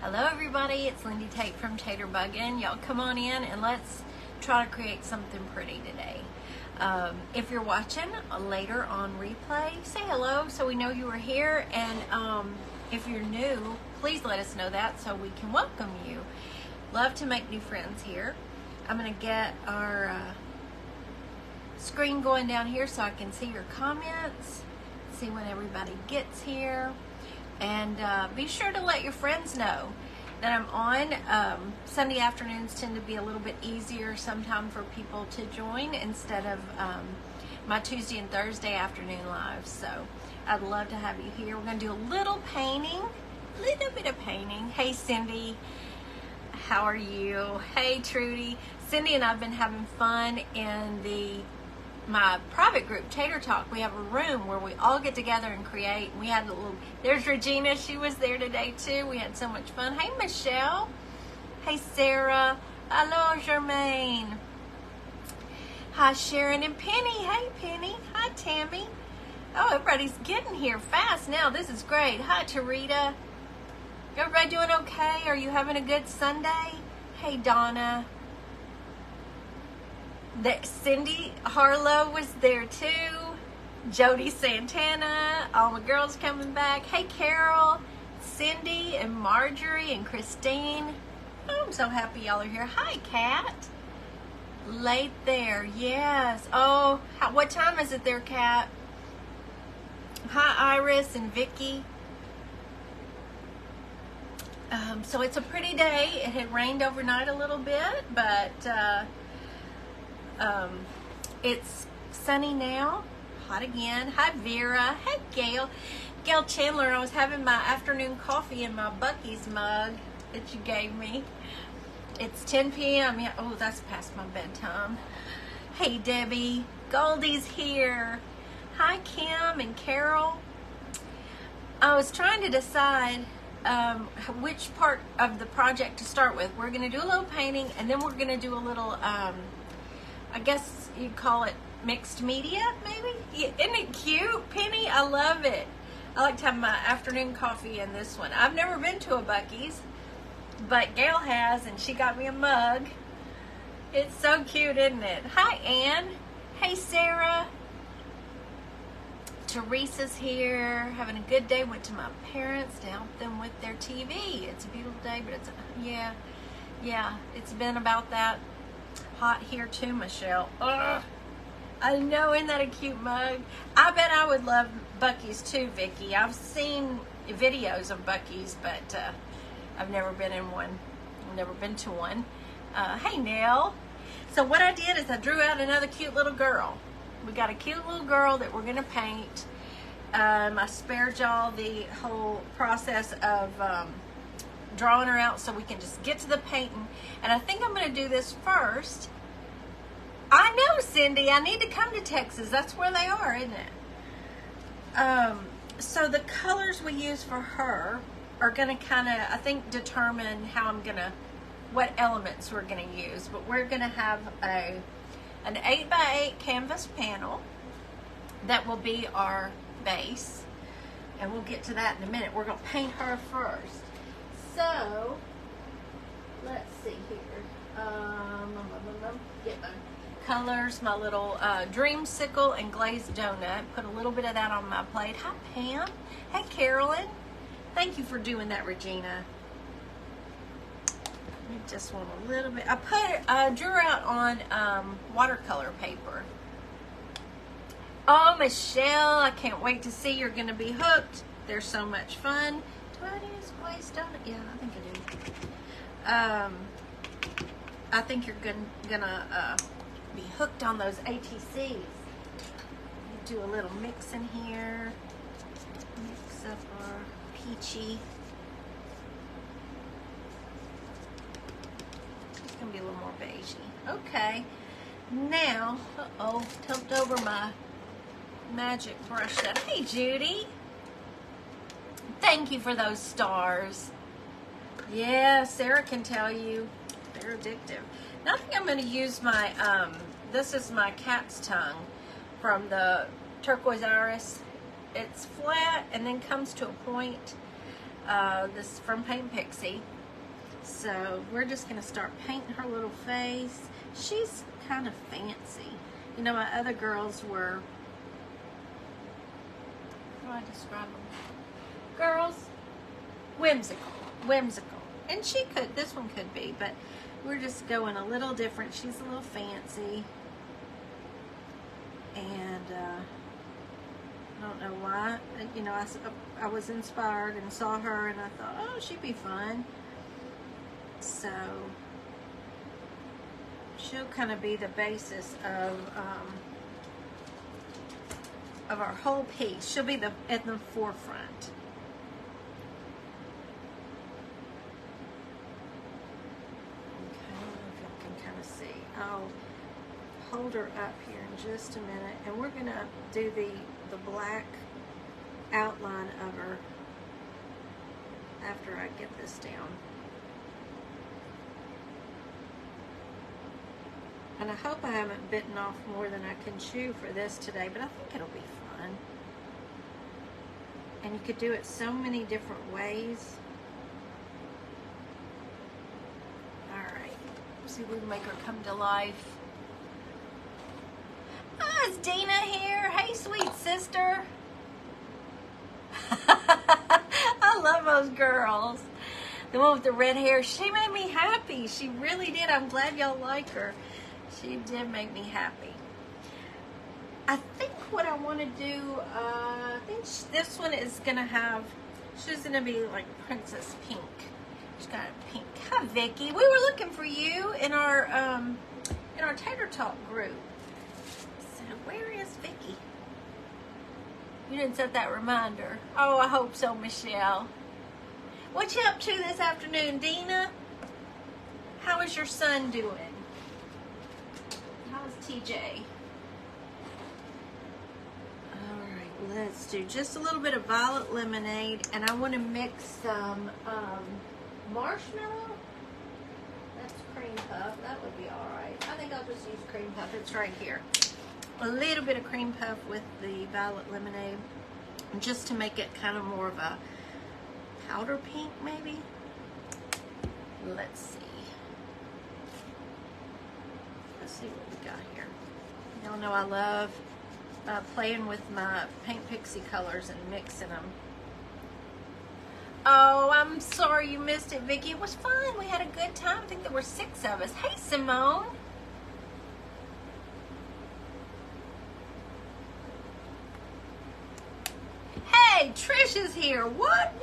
Hello everybody, it's Lindy Tate from Tater Buggin'. Y'all come on in and let's try to create something pretty today. If you're watching later on replay, say hello so we know you are here, and if you're new, please let us know that so we can welcome you. Love to make new friends here. I'm going to get our screen going down here so I can see your comments, see when everybody gets here. And be sure to let your friends know that I'm on. Sunday afternoons tend to be a little bit easier sometime for people to join instead of my Tuesday and Thursday afternoon lives. So I'd love to have you here. We're going to do a little painting, a little bit of painting. Hey Cindy, how are you? Hey Trudy. Cindy and I have been having fun in my private group, Tater Talk. We have a room where we all get together and create. We had a little, there's Regina, she was there today too. We had so much fun. Hey Michelle. Hey Sarah. Hello Jermaine. Hi Sharon and Penny. Hey Penny. Hi Tammy. Oh, everybody's getting here fast now. This is great. Hi Tarita. Everybody doing okay? Are you having a good Sunday? Hey Donna. Cindy Harlow was there too. Jody Santana. All my girls coming back. Hey Carol, Cindy, and Marjorie, and Christine. Oh, I'm so happy y'all are here. Hi Kat. Late there. Yes. Oh, what time is it there, Kat? Hi Iris and Vicky. So it's a pretty day. It had rained overnight a little bit, but it's sunny now. Hot again. Hi Vera. Hey Gail. Gail Chandler. I was having my afternoon coffee in my Buc-ee's mug that you gave me. It's 10 p.m. Yeah. Oh, that's past my bedtime. Hey Debbie. Goldie's here. Hi Kim and Carol. I was trying to decide which part of the project to start with. We're going to do a little painting, and then we're going to do a little I guess you'd call it mixed media, maybe? Isn't it cute, Penny? I love it. I like to have my afternoon coffee in this one. I've never been to a Buc-ee's, but Gail has, and she got me a mug. It's so cute, isn't it? Hi, Ann. Hey, Sarah. Teresa's here, having a good day. Went to my parents to help them with their TV. It's a beautiful day, but it's, yeah, it's been about that. Hot here too, Michelle. Ugh. I know, isn't that a cute mug? I bet I would love Buc-ee's too, Vicky. I've seen videos of Buc-ee's, but I've never been in one. I've never been to one. Hey, Nell. So what I did is I drew out another cute little girl. We got a cute little girl that we're going to paint. I spared y'all the whole process of drawing her out so we can just get to the painting. And I think I'm going to do this first. I know, Cindy, I need to come to Texas. That's where they are, isn't it? So the colors we use for her are going to kind of, I think, determine how I'm going to, what elements we're going to use. But we're going to have an 8x8 canvas panel that will be our base. And we'll get to that in a minute. We're going to paint her first. So, let's see here. Get my colors, my little dreamsicle and glazed donut. Put a little bit of that on my plate. Hi, Pam. Hey, Carolyn. Thank you for doing that, Regina. I just want a little bit. I drew out on watercolor paper. Oh, Michelle, I can't wait to see. You're going to be hooked. They're so much fun. Do I use glazed donut? Yeah, I think I do. I think you're gonna be hooked on those ATCs. Do a little mix in here. Mix up our peachy. It's gonna be a little more beigey. Okay. Now, tipped over my magic brush set. Hey, Judy. Thank you for those stars. Yeah, Sarah can tell you. They're addictive. Now I think I'm going to use my, this is my cat's tongue from the Turquoise Iris. It's flat and then comes to a point. This is from Paint Pixie. So we're just going to start painting her little face. She's kind of fancy. You know, my other girls were, how do I describe them? Girls, whimsical. And this one could be, but we're just going a little different. She's a little fancy. And I don't know why. You know, I was inspired and saw her and I thought, oh, she'd be fun. So she'll kind of be the basis of our whole piece. She'll be at the forefront. I'll hold her up here in just a minute, and we're going to do the black outline of her after I get this down. And I hope I haven't bitten off more than I can chew for this today, but I think it'll be fun. And you could do it so many different ways. See if we can make her come to life. Ah, is Dina here? Hey, sweet sister. I love those girls. The one with the red hair, she made me happy. She really did. I'm glad y'all like her. She did make me happy. I think what I want to do, I think this one is going to have, she's going to be like Princess Pink. She's got a pink. Hi, Vicky. We were looking for you in our Tater Talk group. So where is Vicky? You didn't set that reminder. Oh, I hope so, Michelle. What you up to this afternoon, Dina? How is your son doing? How's TJ? All right, let's do just a little bit of violet lemonade, and I want to mix some marshmallow. That's cream puff. That would be all right. I think I'll just use cream puff. It's right here. A little bit of cream puff with the violet lemonade, just to make it kind of more of a powder pink, maybe. Let's see. Let's see what we got here. Y'all know I love playing with my Paint Pixie colors and mixing them. Oh, I'm sorry you missed it, Vicky. It was fun. We had a good time. I think there were 6 of us. Hey, Simone. Hey, Trish is here. What?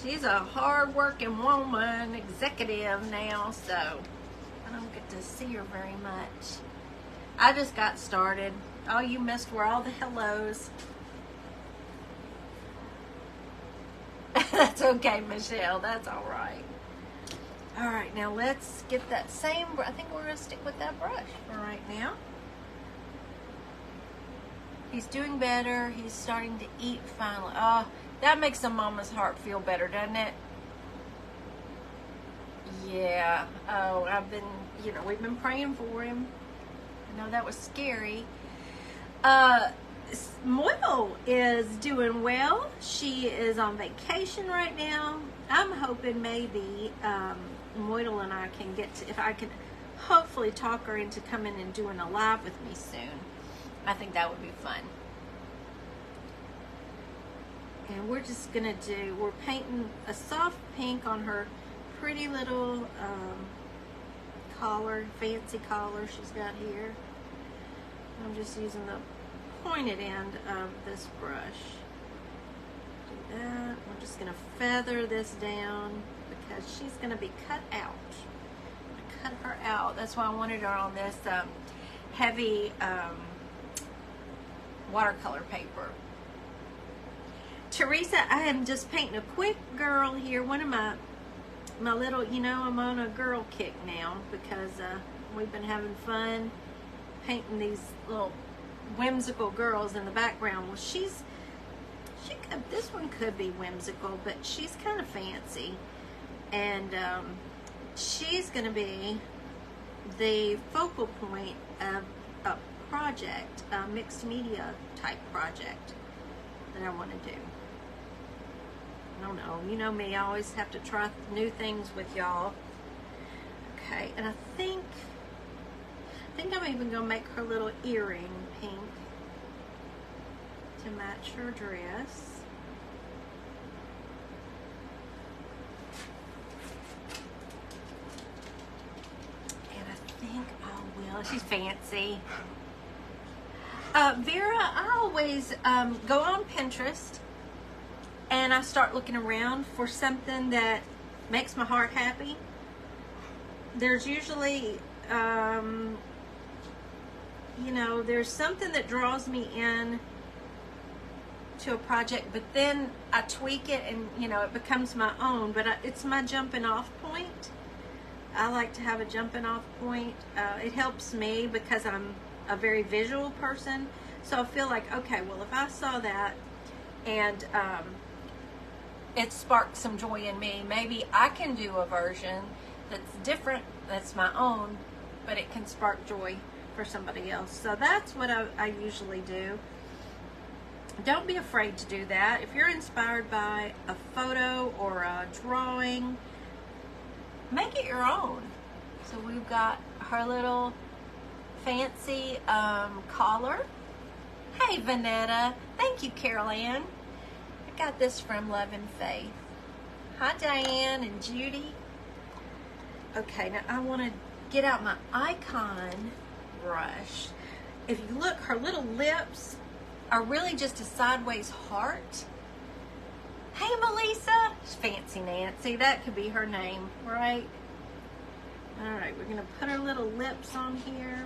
She's a hard-working woman, executive now, so I don't get to see her very much. I just got started. All you missed were all the hellos. That's okay, Michelle. That's all right. All right, now let's get that same, I think we're going to stick with that brush for right now. He's doing better. He's starting to eat finally. Oh, that makes a mama's heart feel better, doesn't it? Yeah. Oh, we've been praying for him. I know that was scary. Moyle is doing well. She is on vacation right now. I'm hoping maybe Moyle and I can if I can hopefully talk her into coming and doing a live with me soon. I think that would be fun. And we're just gonna we're painting a soft pink on her pretty little collar, fancy collar she's got here. I'm just using the pointed end of this brush. Do that. We're just gonna feather this down because she's gonna be cut out. I'm gonna cut her out. That's why I wanted her on this heavy watercolor paper. Teresa, I am just painting a quick girl here. One of my little, I'm on a girl kick now because we've been having fun painting these little whimsical girls in the background. Well, this one could be whimsical, but she's kind of fancy, and she's going to be the focal point of a project, a mixed media type project that I want to do. I don't know. You know me, I always have to try new things with y'all. Okay, and I think I'm even going to make her little earring pink to match her dress. And I think I will. She's fancy. Vera, I always go on Pinterest and I start looking around for something that makes my heart happy. There's usually, you know, there's something that draws me in to a project, but then I tweak it and, you know, it becomes my own, but it's my jumping off point. I like to have a jumping off point. It helps me because I'm a very visual person. So I feel like, okay, well, if I saw that and it sparked some joy in me, maybe I can do a version that's different, that's my own, but it can spark joy for somebody else. So that's what I usually do. Don't be afraid to do that. If you're inspired by a photo or a drawing, make it your own. So we've got her little fancy collar. Hey, Vanetta. Thank you, Carol Ann. I got this from Love and Faith. Hi, Diane and Judy. Okay, now I want to get out my icon brush. If you look, her little lips are really just a sideways heart. Hey, Melissa. Fancy Nancy. That could be her name, right? All right, we're going to put her little lips on here.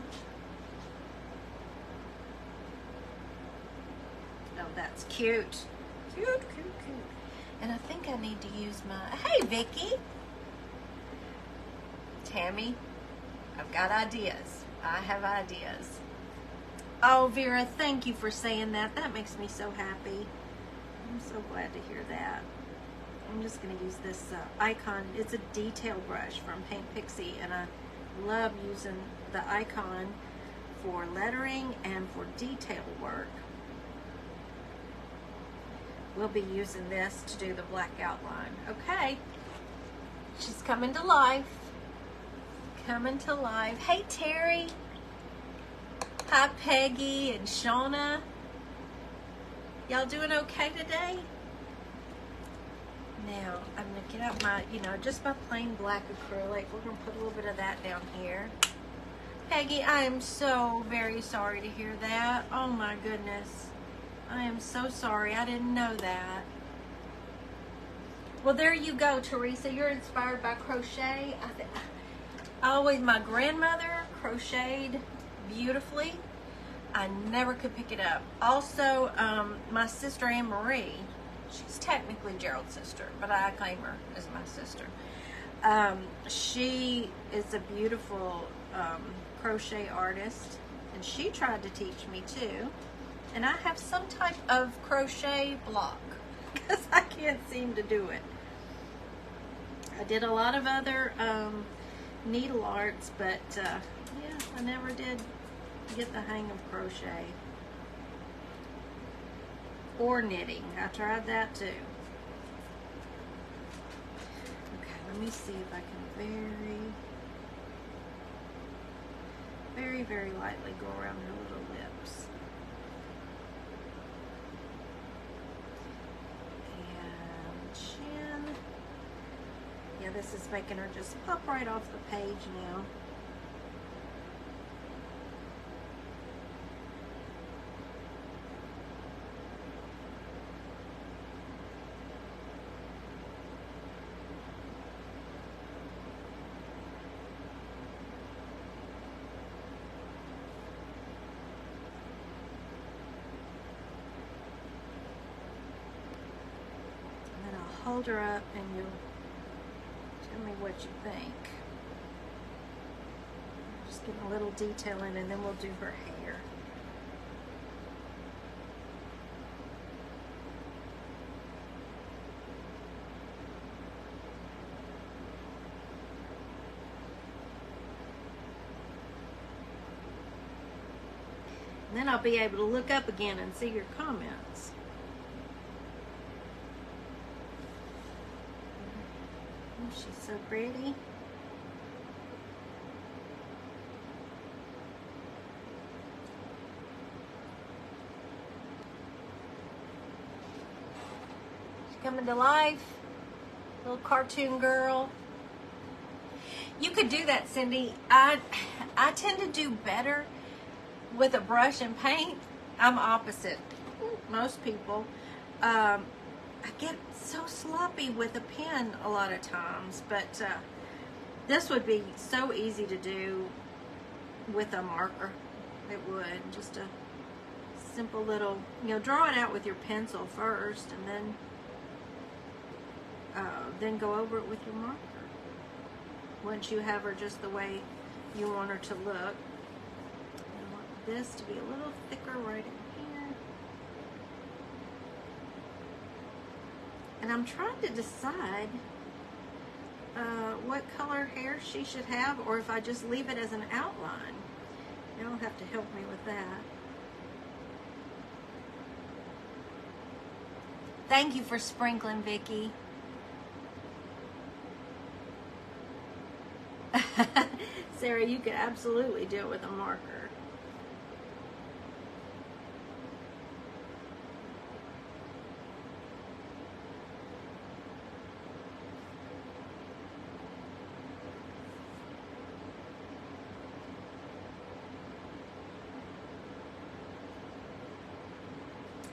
Oh, that's cute. Cute, cute, cute. And I think I need to use my... Hey, Vicky. Tammy, I've got ideas. I have ideas. Oh, Vera, thank you for saying that. That makes me so happy. I'm so glad to hear that. I'm just going to use this icon. It's a detail brush from Paint Pixie, and I love using the icon for lettering and for detail work. We'll be using this to do the black outline. Okay. She's coming to life. Coming to life. Hey, Terry. Hi, Peggy and Shauna. Y'all doing okay today? Now, I'm going to get out my, you know, just my plain black acrylic. We're going to put a little bit of that down here. Peggy, I am so very sorry to hear that. Oh, my goodness. I am so sorry. I didn't know that. Well, there you go, Teresa. You're inspired by crochet. My grandmother crocheted beautifully. I never could pick it up. Also, my sister Anne Marie, she's technically Gerald's sister, but I claim her as my sister. She is a beautiful crochet artist, and she tried to teach me too. And I have some type of crochet block because I can't seem to do it. I did a lot of other needle arts, but yeah, I never did get the hang of crochet or knitting. I tried that too. Okay, let me see if I can very, very lightly go around her little lips. And chin. Yeah, this is making her just pop right off the page now. Hold her up and you'll tell me what you think. Just getting a little detail in, and then we'll do her hair. then I'll be able to look up again and see your comments. Oh, she's so pretty. She's coming to life. Little cartoon girl. You could do that, Cindy. I tend to do better with a brush and paint. I'm opposite most people. I get so sloppy with a pen a lot of times, but this would be so easy to do with a marker. It would. Just a simple little, draw it out with your pencil first, and then go over it with your marker. Once you have her just the way you want her to look. I want this to be a little thicker right in here. And I'm trying to decide what color hair she should have, or if I just leave it as an outline. You'll have to help me with that. Thank you for sprinkling, Vicki. Sarah, you could absolutely do it with a marker.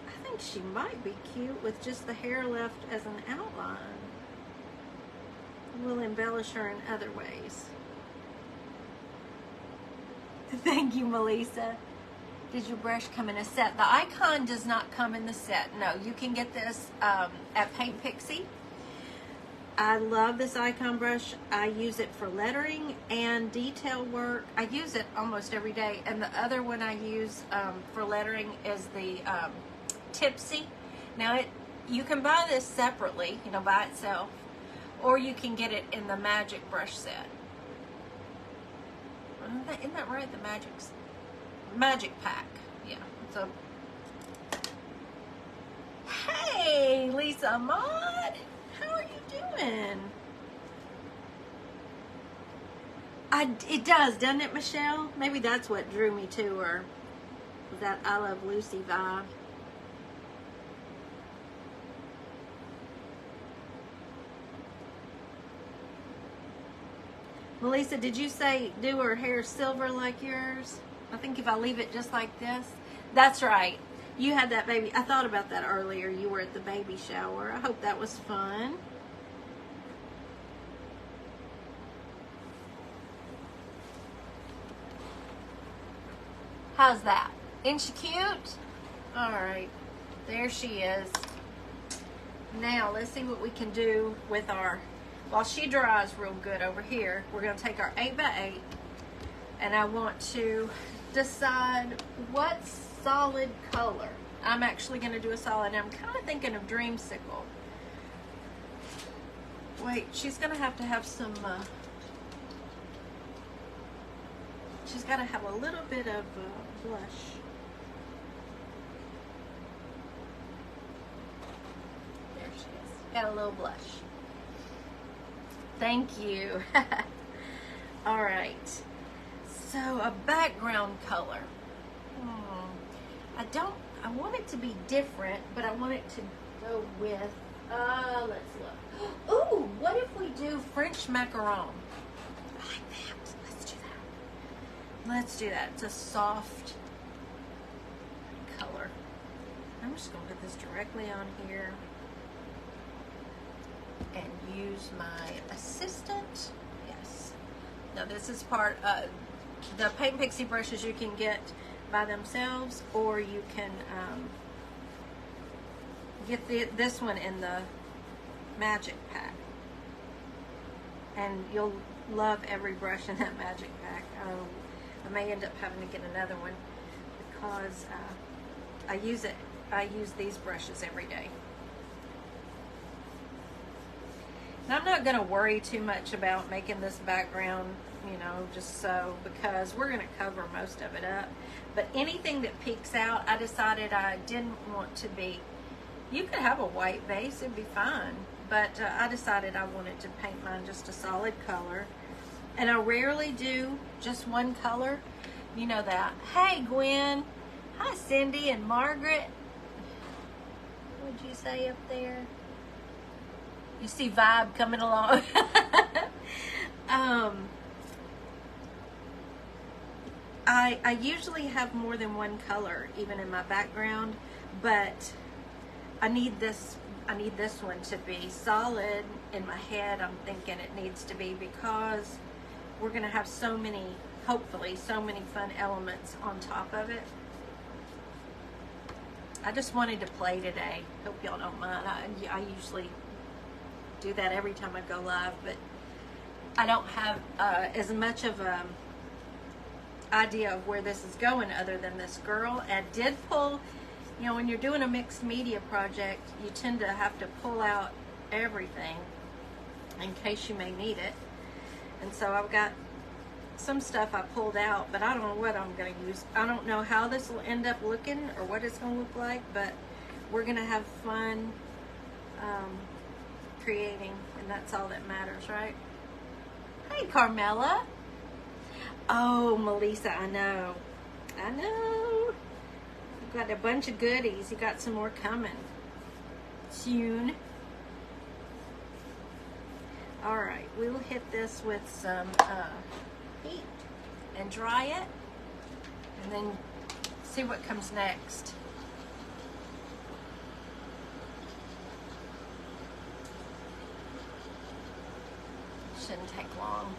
I think she might be cute with just the hair left as an outline. We'll embellish her in other ways. Thank you, Melissa. Did your brush come in a set? The Icon does not come in the set. No, you can get this at Paint Pixie. I love this Icon brush. I use it for lettering and detail work. I use it almost every day. And the other one I use for lettering is the Tipsy. Now, you can buy this separately, by itself, or you can get it in the Magic brush set. Isn't that right? The Magic Pack. Yeah. So, hey, Lisa Maud, how are you doing? It does, doesn't it, Michelle? Maybe that's what drew me to her. Was that I Love Lucy vibe? Melissa, did you say do her hair silver like yours? I think if I leave it just like this. That's right. You had that baby. I thought about that earlier. You were at the baby shower. I hope that was fun. How's that? Isn't she cute? All right. There she is. Now, let's see what we can do with our... While she dries real good over here, we're going to take our 8x8, and I want to decide what solid color. I'm actually going to do a solid, and I'm kind of thinking of Dreamsicle. Wait, she's going to have some, she's got to have a little bit of blush. There she is. Got a little blush. Thank you. All right. So a background color. I want it to be different, but I want it to go with, let's look. Ooh, what if we do French macaron? I like that. Let's do that. Let's do that. It's a soft color. I'm just going to put this directly on here and use my assistant. Yes. Now this is part of the Paint Pixie brushes you can get by themselves, or you can get this one in the Magic Pack. And you'll love every brush in that Magic Pack. I may end up having to get another one because I use these brushes every day. Now, I'm not going to worry too much about making this background you know, just so, because we're going to cover most of it up. But anything that peeks out, I decided I didn't want to be, you could have a white base, it'd be fine. But I decided I wanted to paint mine just a solid color. And I rarely do just one color. You know that. Hey, Gwen. Hi, Cindy and Margaret. What would you say up there? You see Vibe coming along. I usually have more than one color, even in my background, but I need this one to be solid. In my head, I'm thinking it needs to be, because we're going to have so many, hopefully, so many fun elements on top of it. I just wanted to play today. Hope y'all don't mind. I usually do that every time I go live, but I don't have as much of a idea of where this is going other than this girl. And I did pull, you know, when you're doing a mixed media project, you tend to have to pull out everything in case you may need it. And so I've got some stuff I pulled out, but I don't know what I'm going to use. I don't know how this will end up looking or what it's going to look like, but we're going to have fun creating, and that's all that matters, right? Hey, Carmela. Oh, Melissa, I know. You've got a bunch of goodies. You got some more coming soon. All right, we'll hit this with some heat and dry it, and then see what comes next. Shouldn't take long.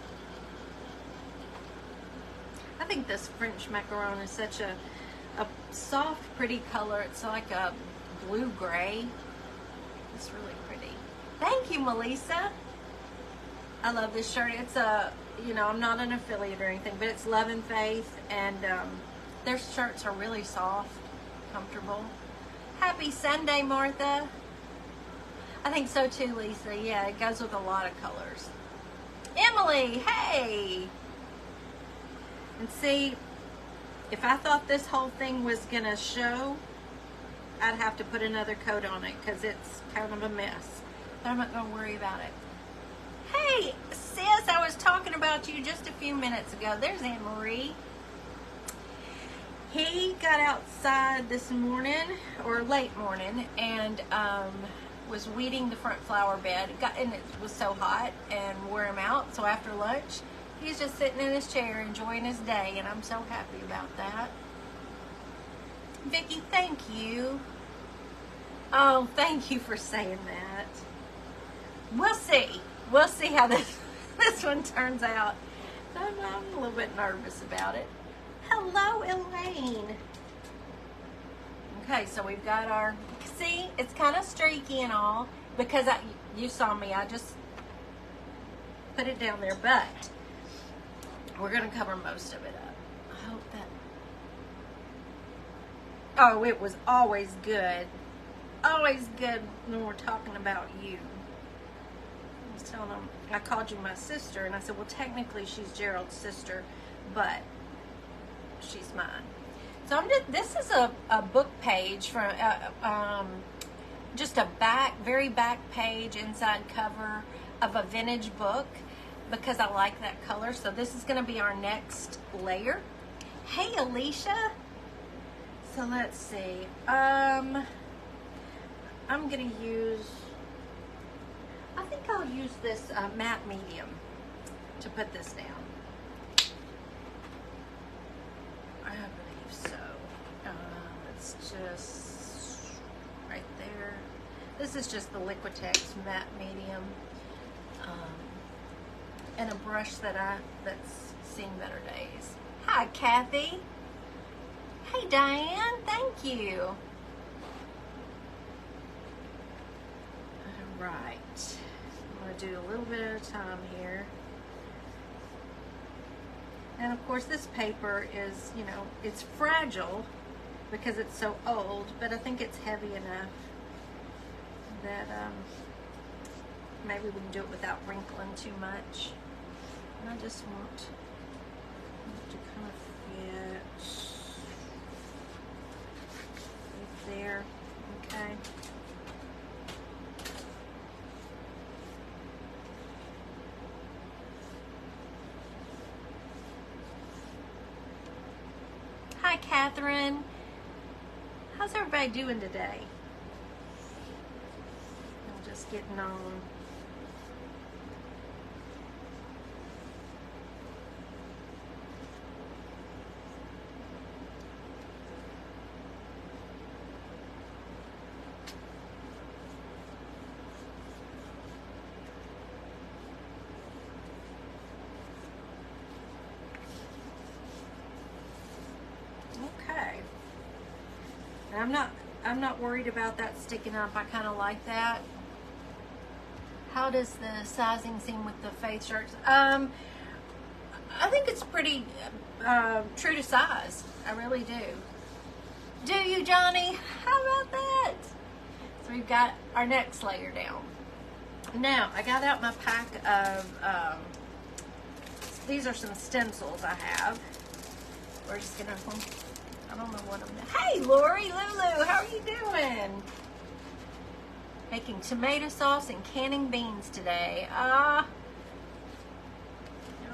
I think this French macaron is such a soft, pretty color. It's like a blue-gray. It's really pretty. Thank you, Melissa. I love this shirt. It's a, you know, I'm not an affiliate or anything, but it's Love and Faith, and their shirts are really soft, comfortable. Happy Sunday, Martha. I think so too, Lisa. Yeah, it goes with a lot of colors. Emily, hey! And see, if I thought this whole thing was gonna show, I'd have to put another coat on it, because it's kind of a mess. But I'm not gonna worry about it. Hey, sis, I was talking about you just a few minutes ago. There's Anne Marie. He got outside this morning, or late morning, and was weeding the front flower bed. And it was so hot and wore him out. So after lunch, he's just sitting in his chair enjoying his day, and I'm so happy about that. Vicki, thank you. Oh, thank you for saying that. We'll see. We'll see how this one turns out. I'm a little bit nervous about it. Hello, Elaine. Okay, so we've got our, see, it's kind of streaky and all, because you saw me, I just put it down there, but we're going to cover most of it up. I hope that, oh, it was always good when we're talking about you. I was telling them, I called you my sister, and I said, well, technically she's Gerald's sister, but she's mine. So this is a book page from just a very back page, inside cover of a vintage book, because I like that color. So this is going to be our next layer. Hey, Alicia. So let's see. I'm going to use, I think I'll use this matte medium to put this down. I believe so. It's just right there. This is just the Liquitex matte medium, and a brush that's seen better days. Hi, Kathy. Hey, Diane. Thank you. All right. I'm going to do a little bit at a time here. And of course this paper is, you know, it's fragile because it's so old, but I think it's heavy enough that maybe we can do it without wrinkling too much. And I just want it to kind of fit right there. Okay. Hi, Catherine. How's everybody doing today? I'm just getting on. Okay. And I'm not worried about that sticking up. I kind of like that. How does the sizing seem with the faith shirts? I think it's pretty true to size. I really do. Do you, Johnny? How about that? So we've got our next layer down. Now, I got out my pack of, these are some stencils I have. We're just gonna, I don't know what I'm doing. Hey, Lori, Lulu, how are you doing? Making tomato sauce and canning beans today. Now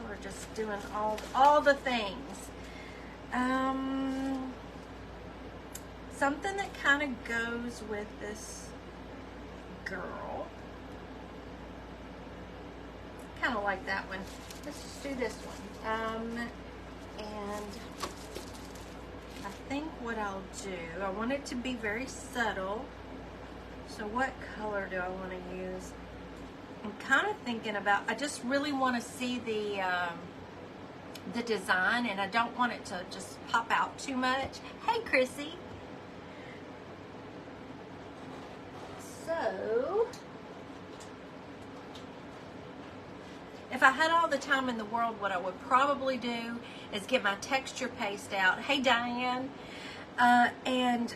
we're just doing all the things. Something that kind of goes with this girl. Kind of like that one. Let's just do this one. And I think what I'll do, I want it to be very subtle. So what color do I want to use? I'm kind of thinking about, I just really want to see the design, and I don't want it to just pop out too much. Hey, Chrissy. So, if I had all the time in the world, what I would probably do is get my texture paste out. Hey, Diane. And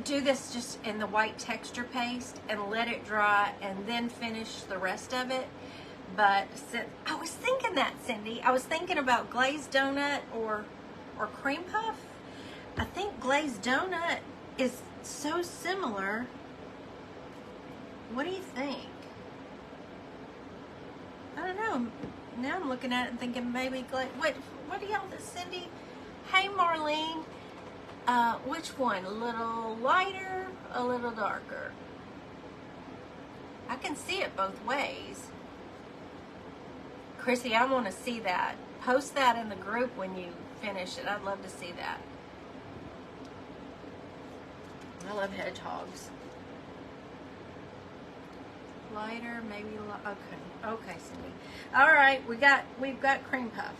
do this just in the white texture paste and let it dry and then finish the rest of it. But I was thinking that, Cindy. I was thinking about glazed donut or cream puff. I think glazed donut is so similar. What do you think? I don't know. Now I'm looking at it and thinking maybe what do y'all think, Cindy? Hey, Marlene. Which one? A little lighter, a little darker? I can see it both ways. Chrissy, I want to see that. Post that in the group when you finish it. I'd love to see that. I love hedgehogs. Lighter, maybe, okay, Cindy. All right, we've got cream puff.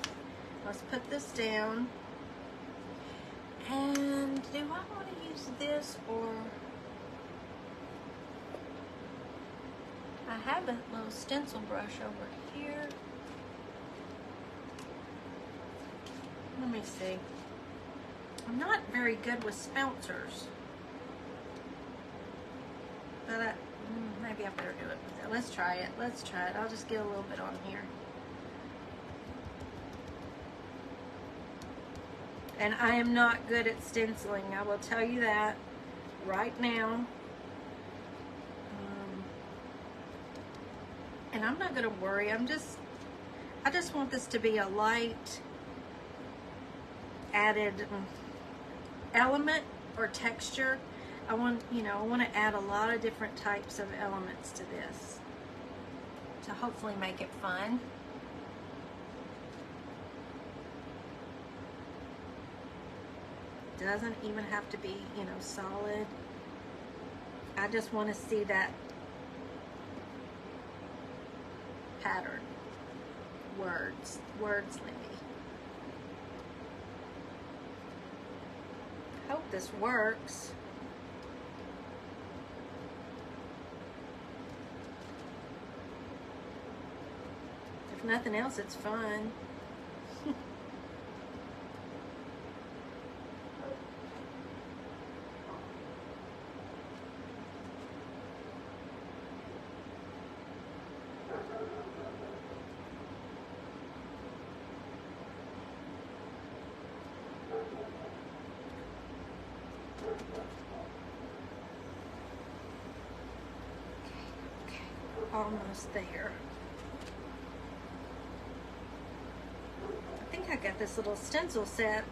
Let's put this down. And do I want to use this, or I have a little stencil brush over here. Let me see. I'm not very good with spouncers, but maybe I better do it with it. Let's try it. Let's try it. I'll just get a little bit on here. And I am not good at stenciling. I will tell you that right now. And I'm not going to worry. I just want this to be a light added element or texture. I want to add a lot of different types of elements to this to hopefully make it fun. Doesn't even have to be, solid. I just want to see that pattern. Words, Lindy. Hope this works. If nothing else, it's fun. Okay, almost there. I think I got this little stencil set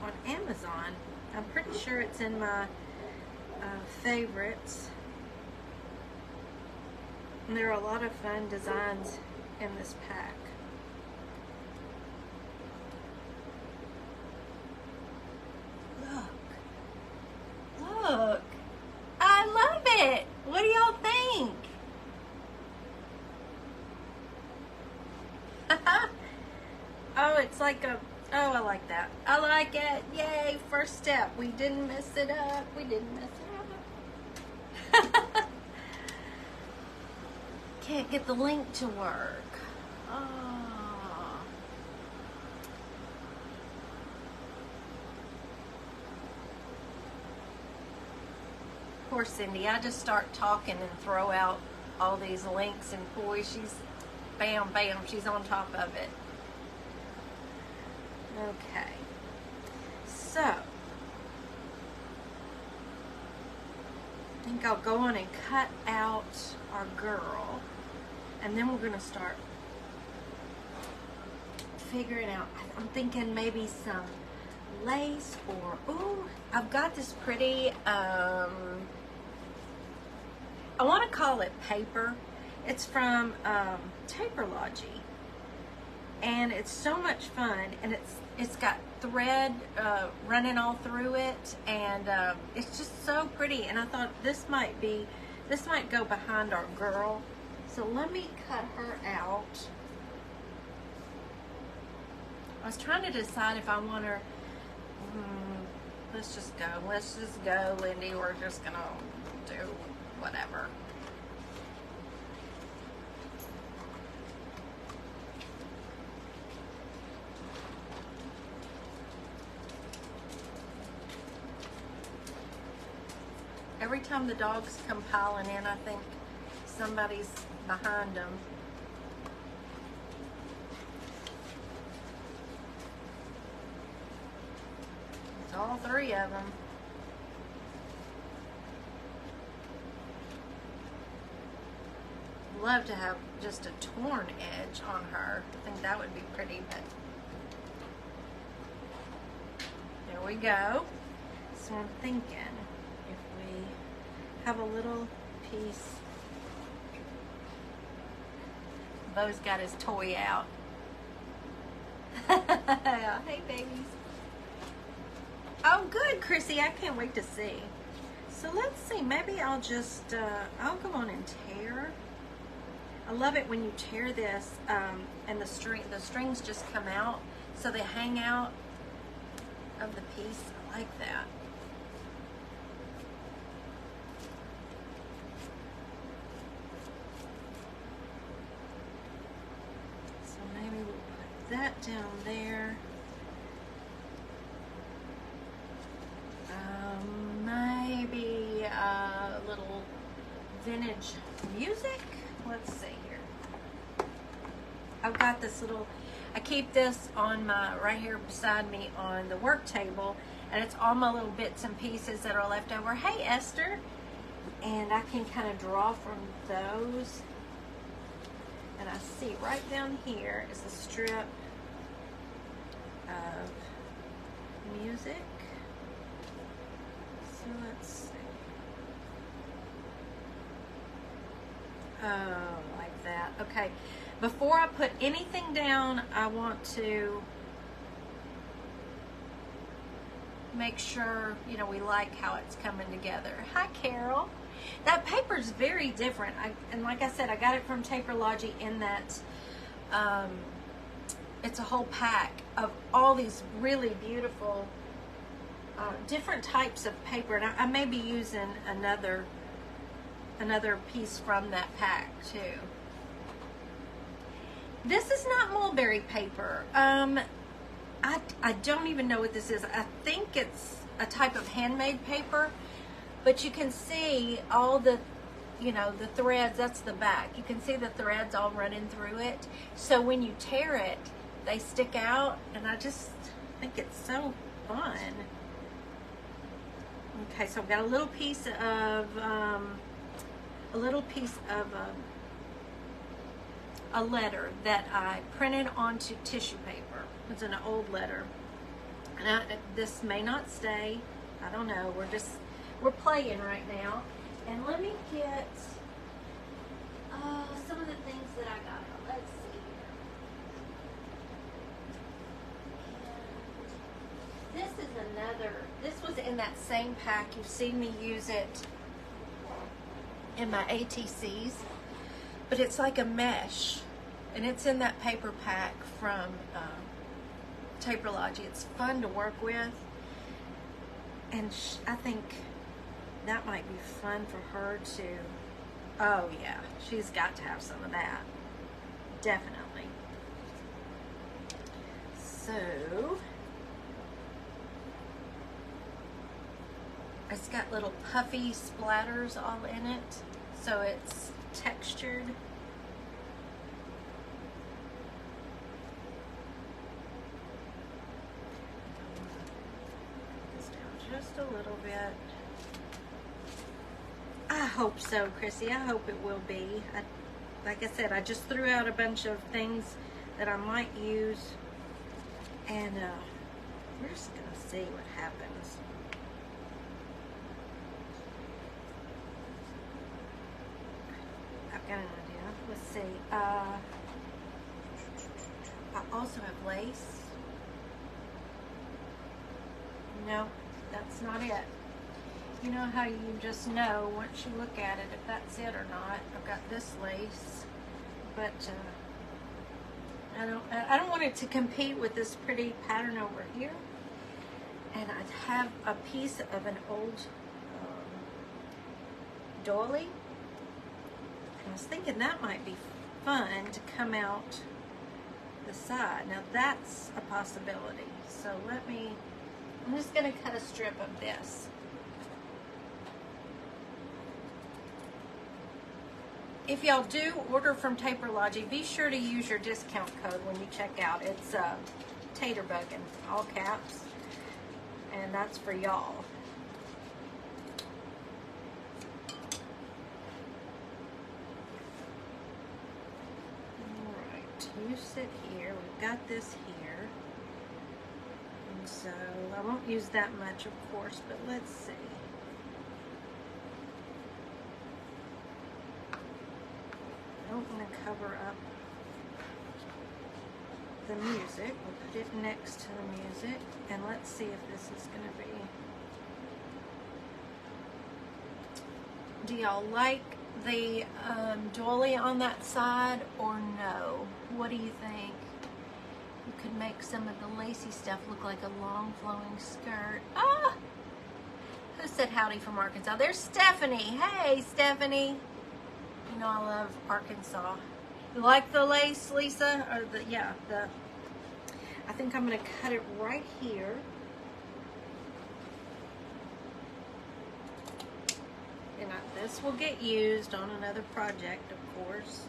on Amazon. I'm pretty sure it's in my favorites. And there are a lot of fun designs in this pack. Look, I love it. What do y'all think? Oh, it's like a, oh, I like that. I like it. Yay, first step. We didn't mess it up. We didn't mess it up. Can't get the link to work. Oh. Poor Cindy. I just start talking and throw out all these links, and boy, she's bam, bam, she's on top of it. Okay. So, I think I'll go on and cut out our girl, and then we're going to start figuring out. I'm thinking maybe some lace, or, ooh, I've got this pretty, I want to call it paper. It's from Taperlogy, and it's so much fun, and it's got thread running all through it, and it's just so pretty. And I thought this might go behind our girl. So let me cut her out. I was trying to decide if I want her. Let's just go, Lindy. We're just gonna do whatever. Every time the dogs come piling in, I think somebody's behind them. It's all three of them. Love to have just a torn edge on her. I think that would be pretty, but there we go. So I'm thinking if we have a little piece. Bo's got his toy out. Hey, babies. Oh, good, Chrissy. I can't wait to see. So let's see. Maybe I'll just, I'll go on and tear. I love it when you tear this and the strings just come out, so they hang out of the piece. I like that. So maybe we'll put that down there. Maybe a little vintage music. Let's see here. I've got this little, I keep this on my, right here beside me on the work table, and it's all my little bits and pieces that are left over. Hey, Esther. And I can kind of draw from those. And I see right down here is a strip of music. So let's see. Oh, like that. Okay. Before I put anything down, I want to make sure, you know, we like how it's coming together. Hi, Carol. That paper is very different. And like I said, I got it from Taperlogy in that it's a whole pack of all these really beautiful different types of paper. And I may be using another piece from that pack too. This is not mulberry paper. I don't even know what this is. I think it's a type of handmade paper, but you can see all the, you know, the threads. That's the back. You can see the threads all running through it. So when you tear it, they stick out, and I just think it's so fun. Okay, so I've got a little piece of a letter that I printed onto tissue paper. It's an old letter, and this may not stay. I don't know. We're playing right now, and let me get some of the things that I got. Let's see here. And this is another. This was in that same pack. You've seen me use it in my ATCs, but it's like a mesh, and it's in that paper pack from Taperlogy. It's fun to work with, and I think that might be fun for her to. Oh yeah, she's got to have some of that, definitely. So it's got little puffy splatters all in it, so it's textured. This down just a little bit. I hope so, Chrissy. I hope it will be. Like I said, I just threw out a bunch of things that I might use, and we're just gonna see what happens. I've got an idea. Let's see. I also have lace. No, that's not it. You know how you just know once you look at it if that's it or not. I've got this lace, but I don't want it to compete with this pretty pattern over here. And I have a piece of an old doily. I was thinking that might be fun to come out the side. Now that's a possibility. So I'm just going to cut a strip of this. If y'all do order from Taperlogy, be sure to use your discount code when you check out. It's Taterbuggin, all caps, and that's for y'all. Alright, you sit here. We've got this here. And so I won't use that much, of course, but let's see. I don't want to cover up the music. We'll put it next to the music, and let's see if this is going to be. Do y'all like the doily on that side or no? What do you think? You could make some of the lacy stuff look like a long flowing skirt. Ah! Who said howdy from Arkansas? There's Stephanie. Hey, Stephanie. You know I love Arkansas. You like the lace, Lisa? Or I think I'm going to cut it right here. And this will get used on another project, of course.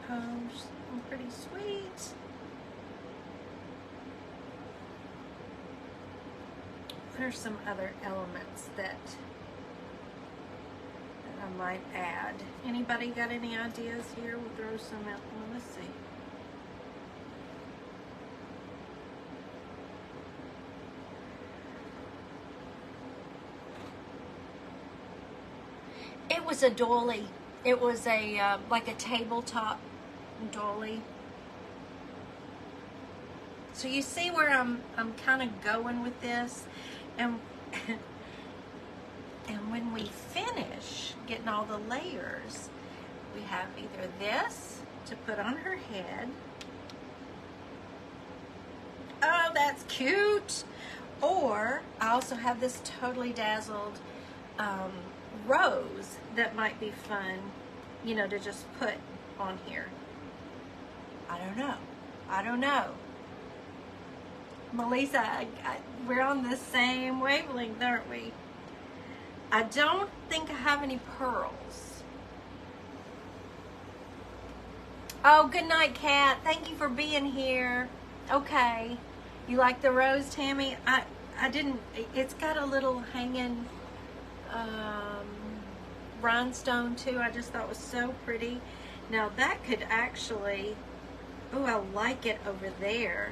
Something pretty sweet. What are some other elements that I might add? Anybody got any ideas here? We'll throw some out. Well, let's see. It was a doily. It was a like a tabletop doily. So you see where I'm kind of going with this, and when we finish getting all the layers, we have either this to put on her head. Oh, that's cute. Or I also have this totally dazzled rose that might be fun, you know, to just put on here. I don't know. Melissa, we're on the same wavelength, aren't we? I don't think I have any pearls. Oh, good night, Kat. Thank you for being here. Okay. You like the rose, Tammy? I didn't, it's got a little hanging rhinestone too. I just thought it was so pretty. Now that could actually, oh, I like it over there.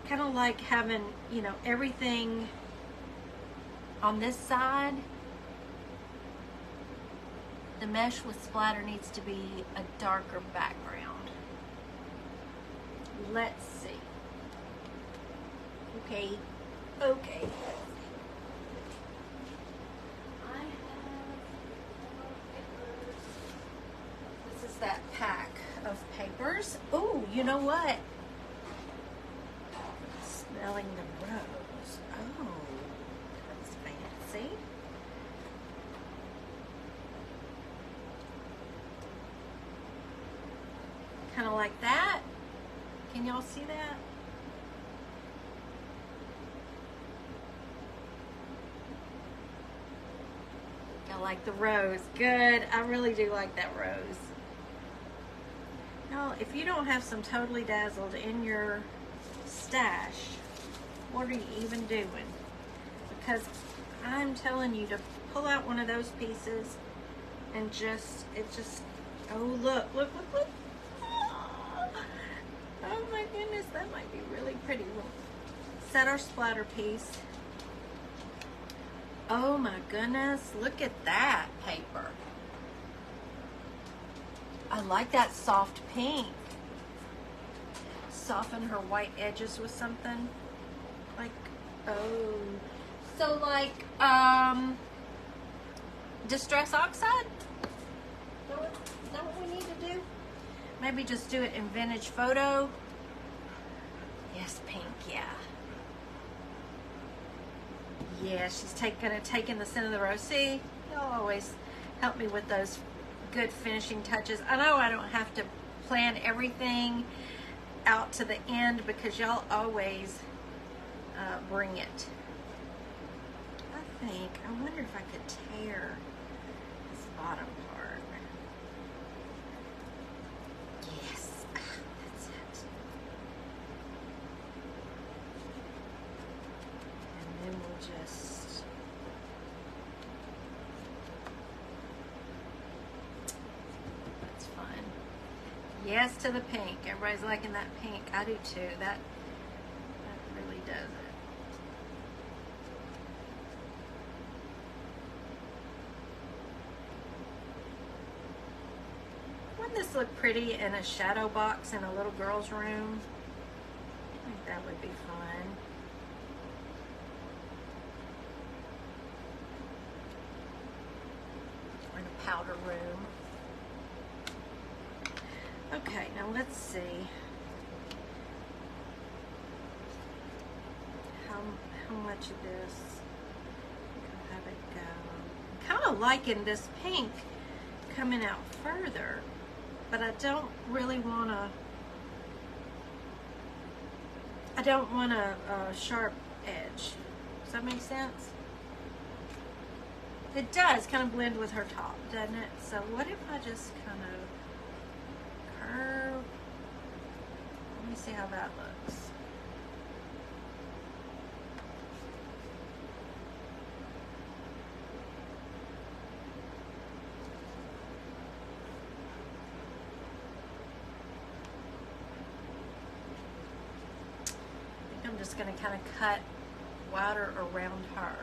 Kind of like having, you know, everything on this side. The mesh with splatter needs to be a darker background. Let's see. Okay. Okay. I have papers. This is that pack of papers. Oh, you know what? Smelling the rose. Oh, that's fancy. Kind of like that. Can y'all see that? I like the rose. Good. I really do like that rose. Now, if you don't have some Totally Dazzled in your stash, what are you even doing? Because I'm telling you to pull out one of those pieces and just, oh, look. Oh my goodness, that might be really pretty. We'll set our splatter piece. Oh my goodness, look at that paper. I like that soft pink. Soften her white edges with something. Like, oh. So like, Distress Oxide? Is that what we need to do? Maybe just do it in Vintage Photo. Yes, pink, yeah. Yeah, she's gonna take in the center of the rose. See, y'all always help me with those good finishing touches. I know I don't have to plan everything out to the end because y'all always bring it. I wonder if I could tear this bottom part. Yes, that's it. And then we'll just, that's fun. Yes to the pink. Everybody's liking that pink. I do too. That really does it. Wouldn't this look pretty in a shadow box in a little girl's room? I think that would be fun. Or in a powder room. Okay, now let's see how much of this I'll have it go. I'm kind of liking this pink coming out further, but I don't really want to. I don't want a sharp edge. Does that make sense? It does kind of blend with her top, doesn't it? So what if I just kind of curve? Let me see how that looks. I think I'm just going to kind of cut wider around her.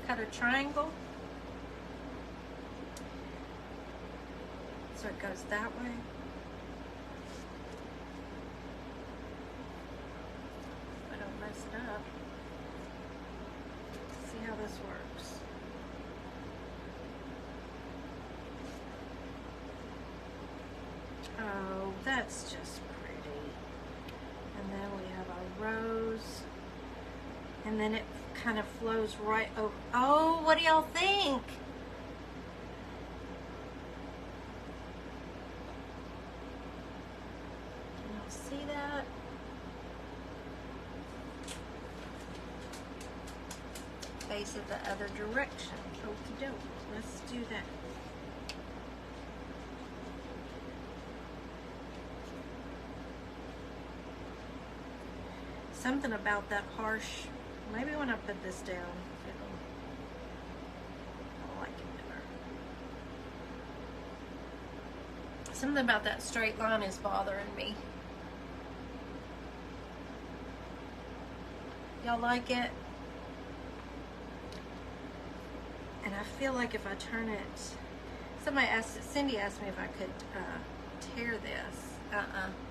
Cut a triangle. So it goes that way. I don't mess it up. See how this works. Oh, that's just pretty. And then we have our rose. And then it kind of flows right over. Oh, what do y'all think? Can y'all see that? Face it the other direction. Okie doke. Let's do that. something about that harsh. Maybe when I put this down, I'll like it better. Something about that straight line is bothering me. Y'all like it? And I feel like if I turn it, Cindy asked me if I could tear this.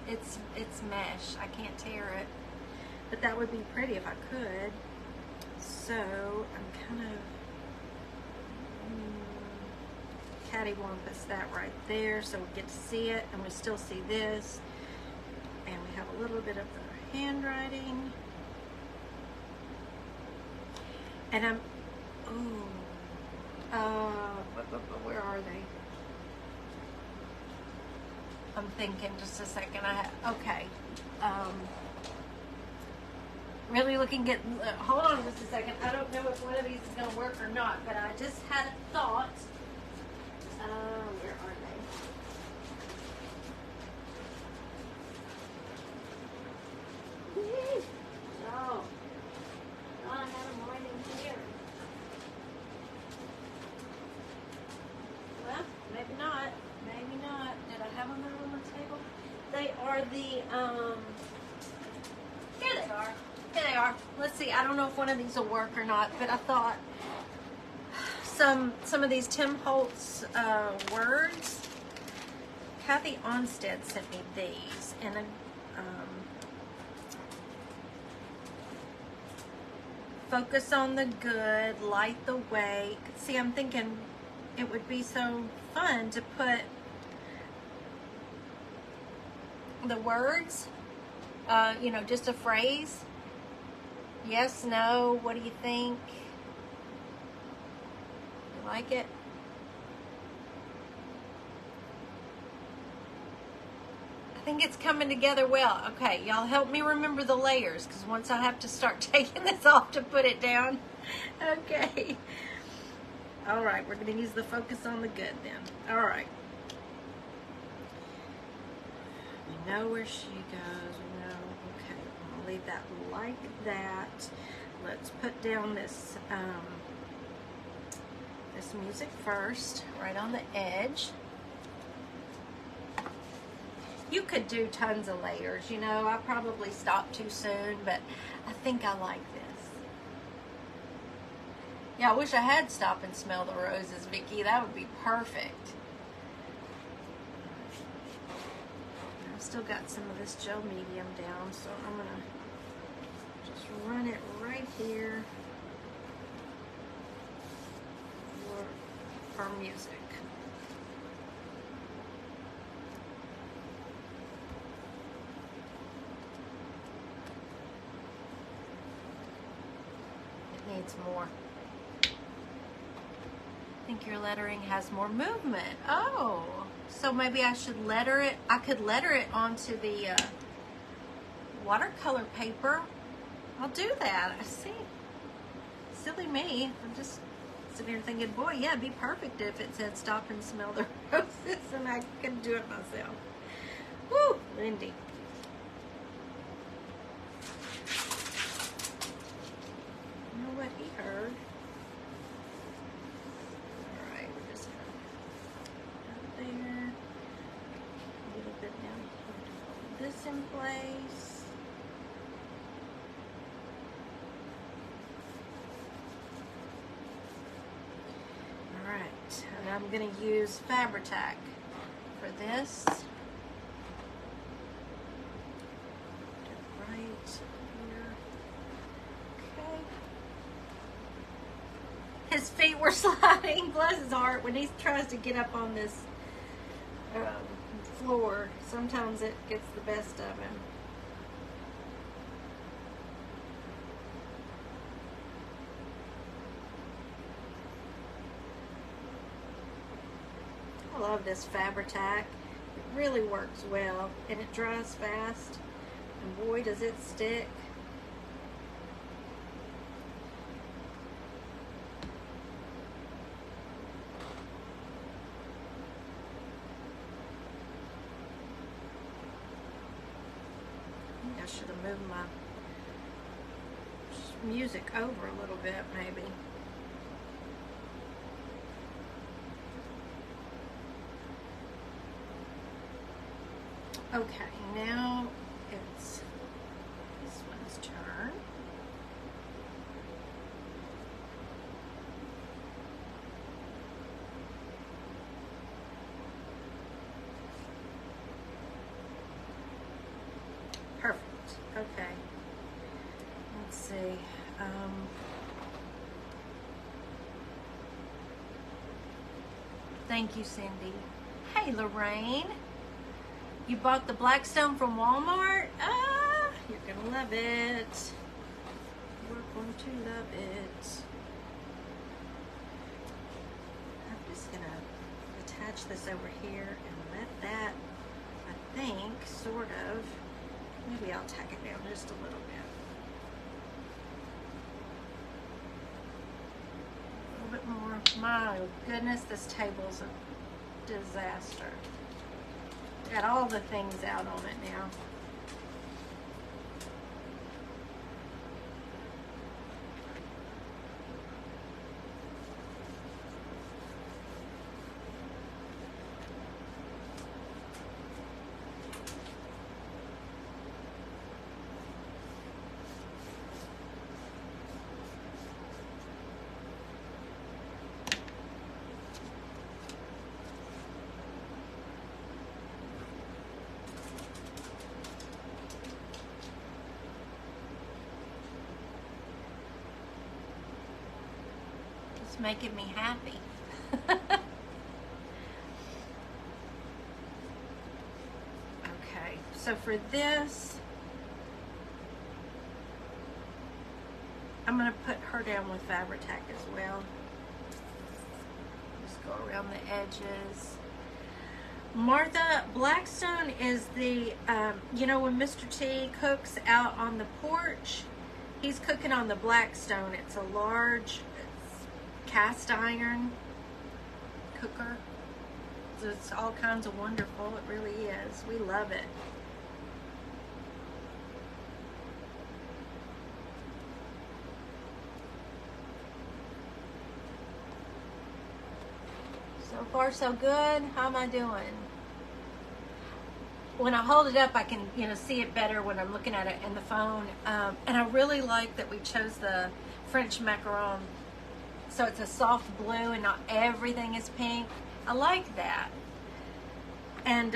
It's mesh. I can't tear it. But that would be pretty if I could. So I'm kind of cattywampus that right there, so we get to see it, and we still see this, and we have a little bit of the handwriting. And I'm, where are they? I'm thinking just a second. Okay. Really looking good. Hold on just a second. I don't know if one of these is going to work or not, but I just had a thought. Where are they? Oh, I have them right in here. Well, maybe not. Maybe not. Did I have them out on the table? They are the, here they are. Here they are. Let's see. I don't know if one of these will work or not, but I thought some of these Tim Holtz words. Kathy Onstead sent me these, and focus on the good, light the way. See, I'm thinking it would be so fun to put the words, you know, just a phrase. Yes, no, what do you think? You like it? I think it's coming together well. Okay, y'all help me remember the layers, because once I have to start taking this off to put it down. Okay. All right, we're going to use the focus on the good then. All right. We know where she goes. We know. Okay, I'll leave that like that. Let's put down this this music first, right on the edge. You could do tons of layers, you know. I probably stopped too soon, but I think I like this. Yeah, I wish I had Stop and Smell the Roses, Vicki. That would be perfect. I've still got some of this gel medium down, so I'm going to just run it right here for our music. Needs more. I think your lettering has more movement. Oh, so maybe I should letter it. I could letter it onto the watercolor paper. I'll do that. I see. Silly me. I'm just sitting here thinking, boy, yeah, it'd be perfect if it said Stop and Smell the Roses, and I could do it myself. Woo, Lindy. What he heard. Alright, we're just gonna up there. A little bit down here to hold this in place. Alright, and I'm gonna use Fabri-Tac for this. Right. His feet were sliding, bless his heart, when he tries to get up on this floor. Sometimes it gets the best of him. I love this Fabri-Tac. It really works well, and it dries fast, and boy does it stick. I should have moved my music over a little bit, maybe. Okay, now it's this one's turn. Perfect. Okay. Let's see. Thank you, Cindy. Hey, Lorraine. You bought the Blackstone from Walmart? Ah, you're gonna love it. We're going to love it. I'm just gonna attach this over here and let that, I think, sort of, maybe I'll tack it down just a little bit. A little bit more. My goodness, this table's a disaster. Got all the things out on it now. It's making me happy. Okay, so for this, I'm going to put her down with Fabri-Tac as well. Just go around the edges. Martha, Blackstone is the, you know, when Mr. T cooks out on the porch, he's cooking on the Blackstone. It's a large cast iron cooker. So it's all kinds of wonderful. It really is. We love it. So far so good. How am I doing? When I hold it up, I can, you know, see it better when I'm looking at it in the phone. And I really like that we chose the French macaron. So it's a soft blue and not everything is pink. I like that. And,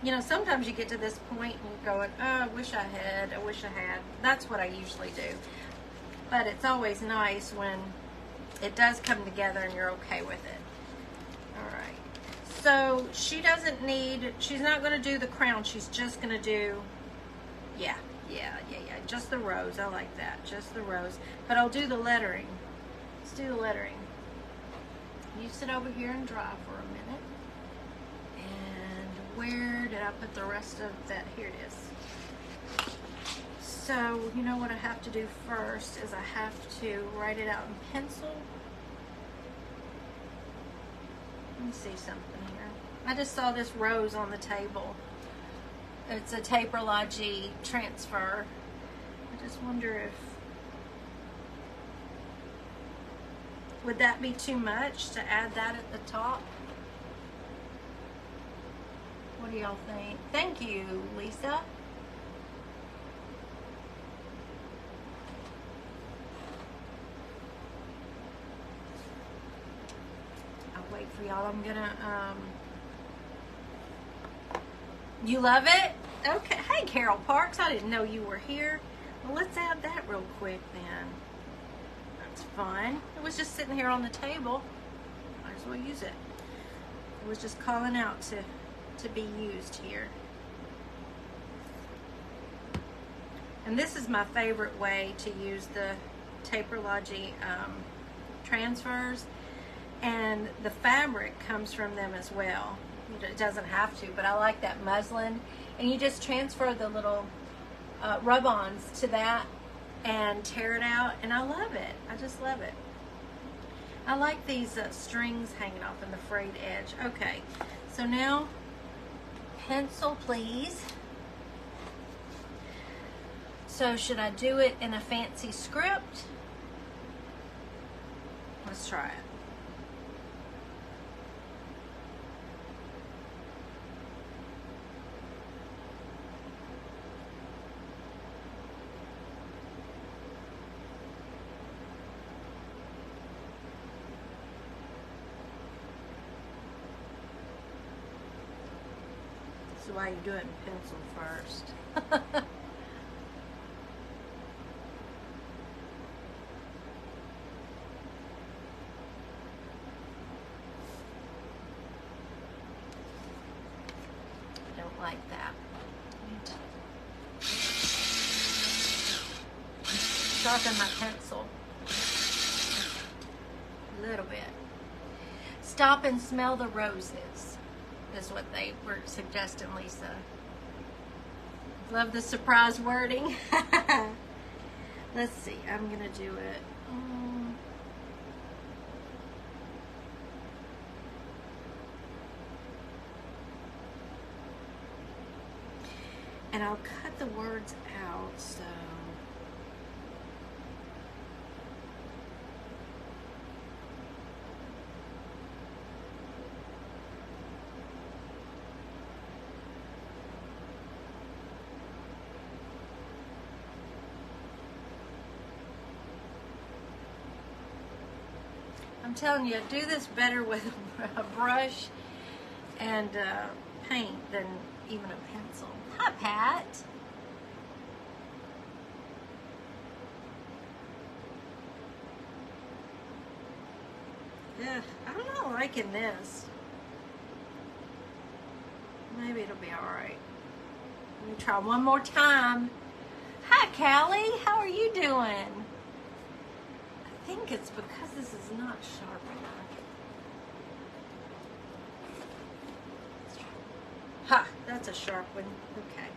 you know, sometimes you get to this point and you're going, oh, I wish I had. That's what I usually do. But it's always nice when it does come together and you're okay with it. All right. So she doesn't need, she's not going to do the crown. She's just going to do, yeah. Just the rose. I like that. Just the rose. But I'll do the lettering. Let's do the lettering. You sit over here and dry for a minute. And where did I put the rest of that? Here it is. So, you know what I have to do first is I have to write it out in pencil. Let me see something here. I just saw this rose on the table. It's a Taperlodgy transfer. I just wonder if, would that be too much to add that at the top? What do y'all think? Thank you, Lisa. I'll wait for y'all. I'm gonna, you love it? Okay. Hey, Carol Parks. I didn't know you were here. Well, let's add that real quick then. That's fun. It was just sitting here on the table. Might as well use it. It was just calling out to be used here. And this is my favorite way to use the Taperlodgy transfers. And the fabric comes from them as well. It doesn't have to, but I like that muslin. And you just transfer the little rub-ons to that and tear it out, and I love it. I just love it. I like these strings hanging off in the frayed edge. Okay, so now pencil, please. So should I do it in a fancy script? Let's try it. That's why you do it in pencil first. Like that. Sharpen my pencil a little bit. Stop and smell the roses is what they were suggesting, Lisa. Love the surprise wording. Let's see. I'm gonna do it. And I'll cut the words out, so. I'm telling you, do this better with a brush and paint than even a pencil. Hi, Pat. Yeah, I don't know, liking this. Maybe it'll be all right. Let me try one more time. Hi, Callie. How are you doing? I think it's because this is not sharp enough. Ha, that's a sharp one. Okay.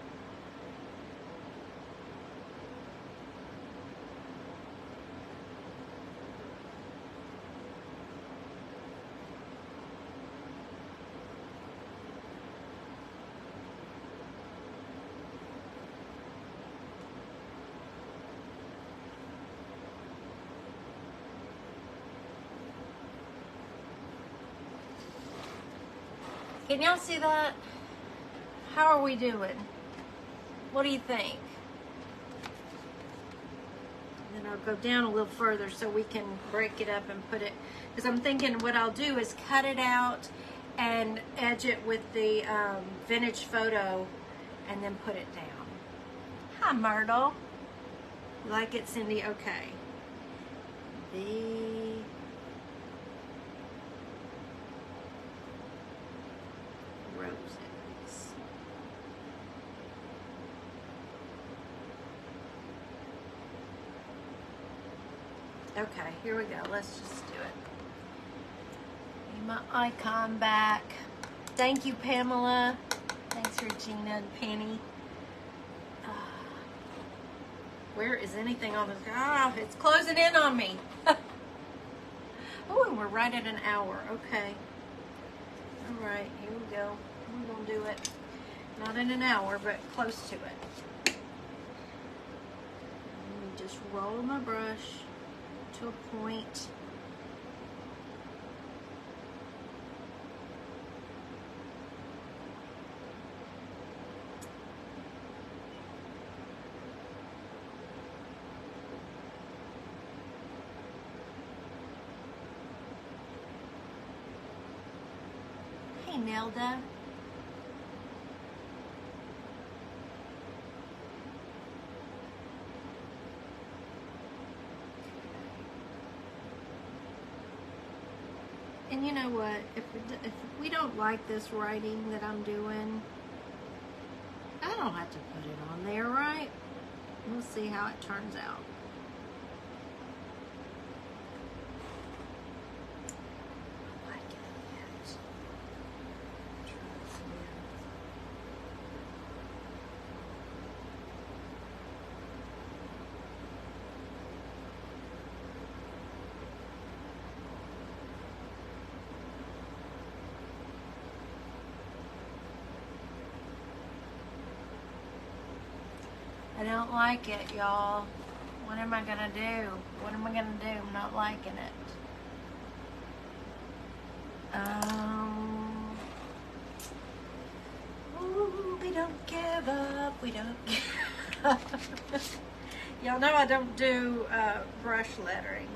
Can y'all see that? How are we doing? What do you think? And then I'll go down a little further so we can break it up and put it, because I'm thinking what I'll do is cut it out and edge it with the vintage photo and then put it down. Hi, Myrtle. You like it, Cindy? Okay. The roses. Okay, here we go. Let's just do it. Need my icon back. Thank you, Pamela. Thanks, Regina and Penny. Where is anything on this? Ah, it's closing in on me. Oh, and we're right at an hour. Okay. All right, here we go. We're going to do it. Not in an hour, but close to it. Let me just roll my brush to a point. Hey, Nelda. And you know what? If we don't like this writing that I'm doing, I don't have to put it on there, right? We'll see how it turns out. I like it yet. I don't like it, y'all. What am I gonna do? What am I gonna do? I'm not liking it. Ooh, we don't give up. We don't give up. Y'all know I don't do brush lettering,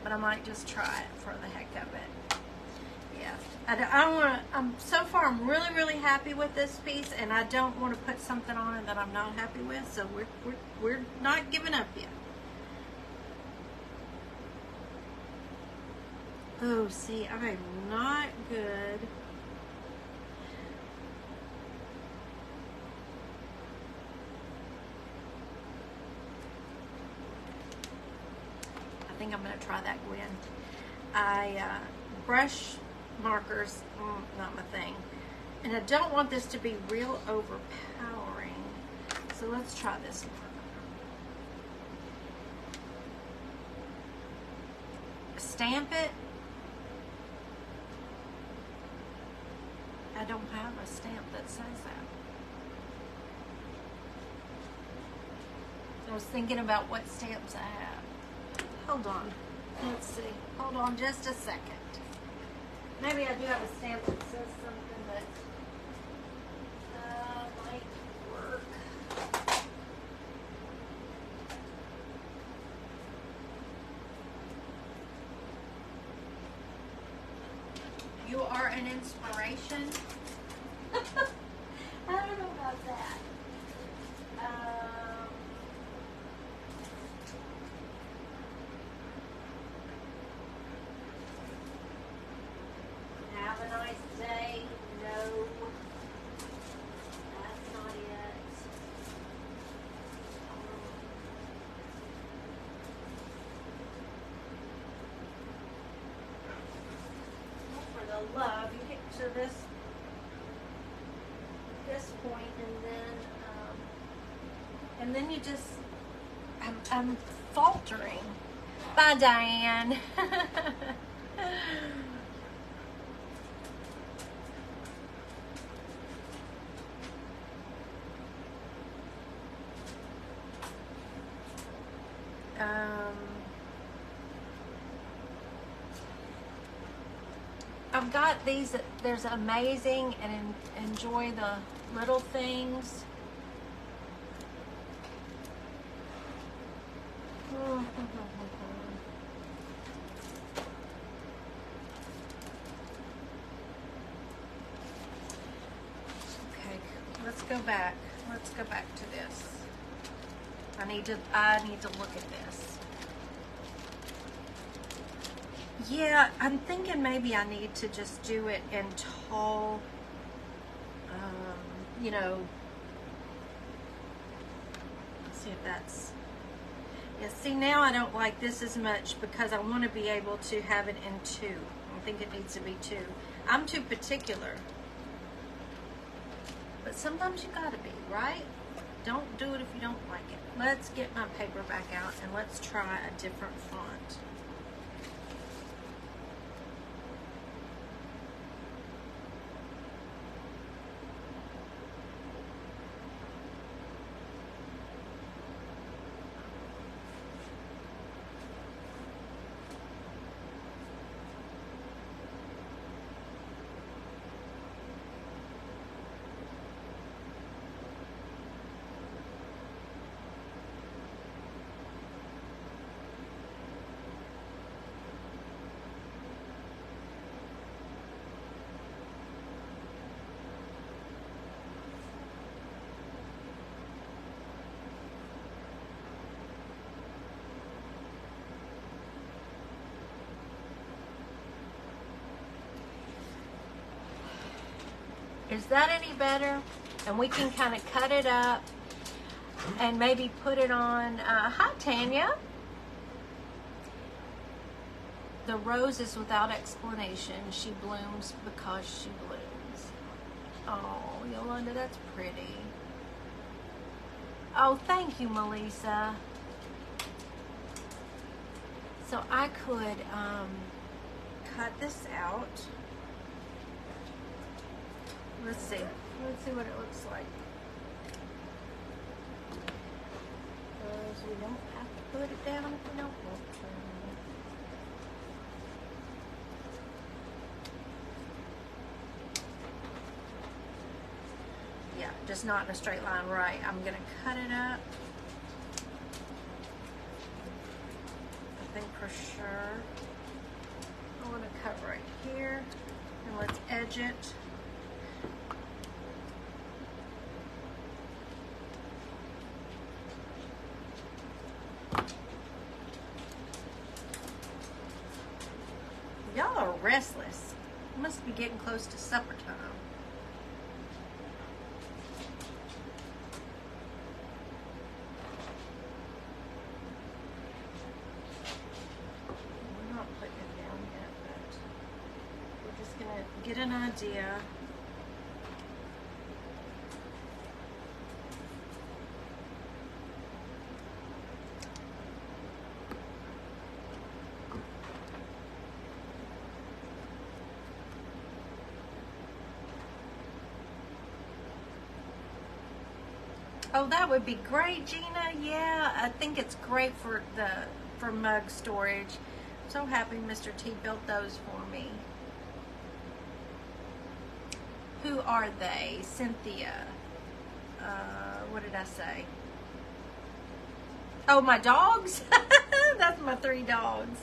but I might just try it for the heck of it. Yeah, I don't want to. So far, I'm really, really happy with this piece, and I don't want to put something on it that I'm not happy with. So we're not giving up yet. Oh, see, I'm not good. I think I'm going to try that, Gwen. Brush markers, not my thing. And I don't want this to be real overpowering. So let's try this marker. Stamp it. I don't have a stamp that says that. I was thinking about what stamps I have. Hold on. Let's see. Hold on just a second. Maybe I do have a stamp that says something that might work. You are an inspiration. I don't know about that. Have a nice day. No, that's not it. For the love, you get to this point, and then you just, I'm faltering. Bye, Diane. I've got these, there's amazing and enjoy the little things. Okay, let's go back. Let's go back to this. I need to look at this. Yeah, I'm thinking maybe I need to just do it in tall, you know, let's see if that's, yeah, see now I don't like this as much because I want to be able to have it in 2. I think it needs to be 2. I'm too particular. But sometimes you gotta be, right? Don't do it if you don't like it. Let's get my paper back out and let's try a different font. Is that any better? And we can kind of cut it up and maybe put it on. Hi, Tanya. The rose is without explanation. She blooms because she blooms. Oh, Yolanda, that's pretty. Oh, thank you, Melissa. So I could cut this out. Let's see. Let's see what it looks like. because we don't have to put it down if we don't want to. Yeah, just not in a straight line, right. I'm gonna cut it up. I think for sure. I want to cut right here, and let's edge it. Y'all are restless. It must be getting close to supper time. We're not putting it down yet, but we're just gonna get an idea. Oh, that would be great, Gina. Yeah, I think it's great for mug storage. I'm so happy Mr. T built those for me. Who are they? Cynthia. What did I say? Oh, my dogs? That's my 3 dogs.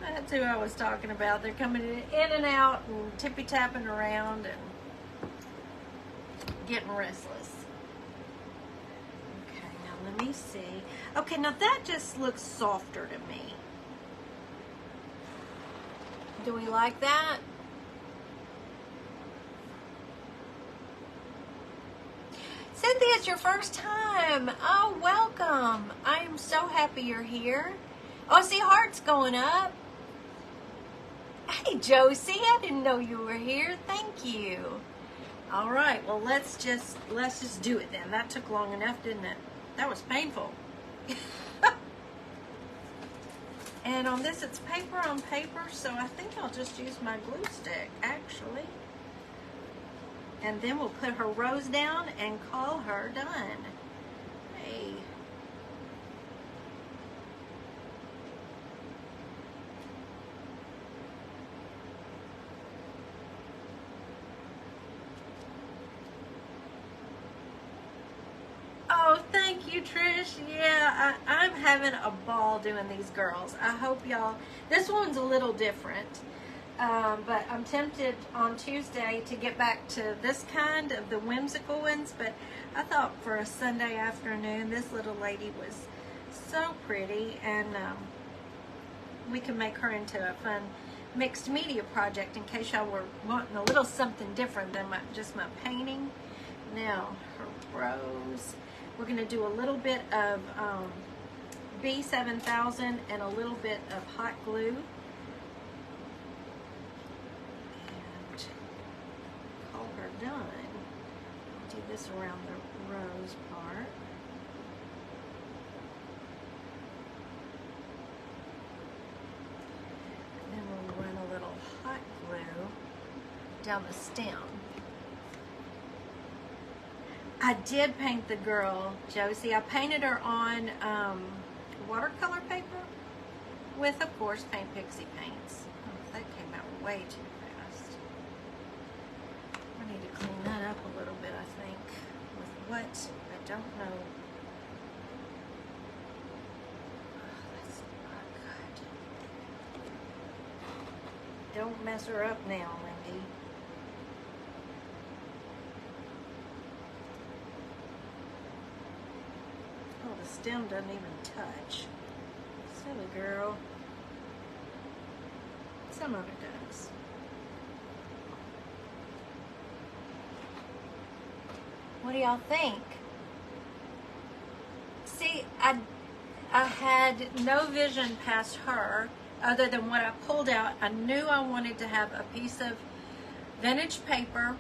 That's who I was talking about. They're coming in and out and tippy-tapping around and getting restless. Okay, now let me see. Okay, now that just looks softer to me. Do we like that? Cynthia, it's your first time. Oh, welcome. I am so happy you're here. Oh, see, heart's going up. Hey, Josie, I didn't know you were here. Thank you. All right, well, let's just do it then. That took long enough, didn't it? That was painful. And on this, it's paper on paper, so I think I'll just use my glue stick, actually. And then we'll put her rose down and call her done. Hey. Oh, thank you, Trish. Yeah, I'm having a ball doing these girls. I hope y'all, this one's a little different. But I'm tempted on Tuesday to get back to this kind of the whimsical ones, but I thought for a Sunday afternoon, this little lady was so pretty, and we can make her into a fun mixed media project in case y'all were wanting a little something different than just my painting. Now, her rose, we're going to do a little bit of B7000 and a little bit of hot glue. Done. Do this around the rose part. And then we'll run a little hot glue down the stem. I did paint the girl, Josie. I painted her on watercolor paper with, of course, Paint Pixie paints. Oh, that came out way too fast. I need to clean that up a little bit, I think, with what? I don't know. Oh, that's not good. Don't mess her up now, Lindy. Oh, the stem doesn't even touch. Silly girl. Some of it does. What do y'all think? See, I had no vision past her other than what I pulled out. I knew I wanted to have a piece of vintage paper,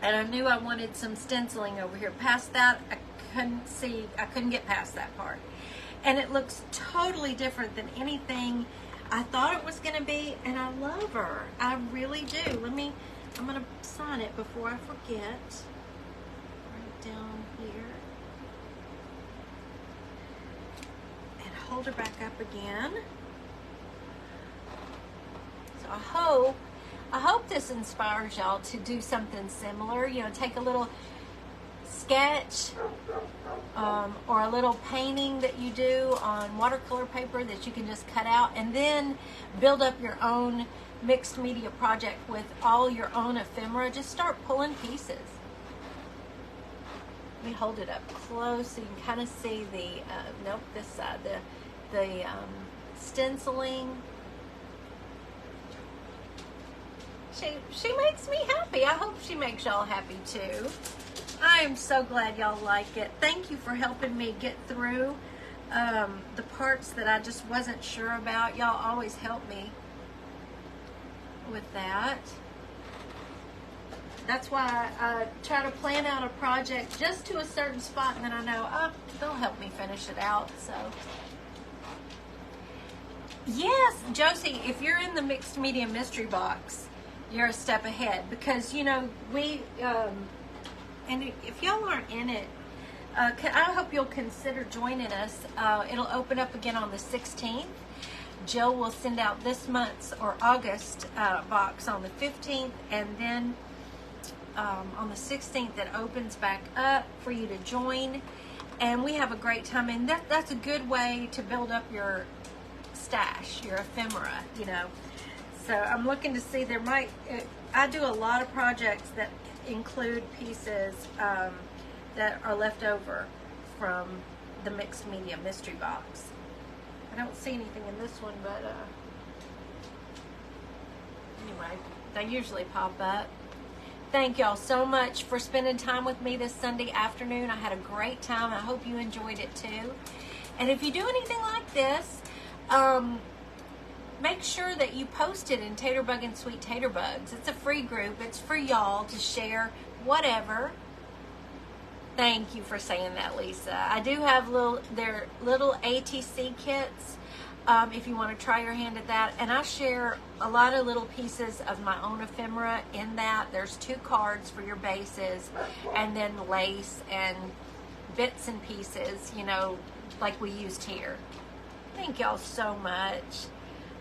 and I knew I wanted some stenciling over here. Past that, I couldn't get past that part. And it looks totally different than anything I thought it was going to be, and I love her. I really do. I'm going to sign it before I forget. Down here. hold her back up again. So I hope this inspires y'all to do something similar. You know, take a little sketch or a little painting that you do on watercolor paper that you can just cut out, and then build up your own mixed media project with all your own ephemera. Just start pulling pieces. Let me hold it up close so you can kind of see the nope, this side, the stenciling. She makes me happy. I hope she makes y'all happy too. I am so glad y'all like it. Thank you for helping me get through the parts that I just wasn't sure about. Y'all always help me with that. That's why I try to plan out a project just to a certain spot, and then I know, oh, they'll help me finish it out. So yes, Josie, if you're in the Mixed Media Mystery Box, you're a step ahead, because you know we and if y'all aren't in it, I hope you'll consider joining us. It'll open up again on the 16th. Jill will send out this month's or August box on the 15th, and then on the 16th it opens back up for you to join, and we have a great time. And that's a good way to build up your stash, your ephemera, you know. So I'm looking to see, there might, I do a lot of projects that include pieces that are left over from the Mixed Media Mystery Box. I don't see anything in this one, but anyway, they usually pop up. Thank y'all so much for spending time with me this Sunday afternoon. I had a great time. I hope you enjoyed it too. And if you do anything like this, make sure that you post it in Taterbug and Sweet Taterbugs. It's a free group. It's for y'all to share whatever. Thank you for saying that, Lisa. I do have their little ATC kits if you want to try your hand at that. And I share a lot of little pieces of my own ephemera in that. There's 2 cards for your bases, and then lace and bits and pieces, you know, like we used here. Thank y'all so much.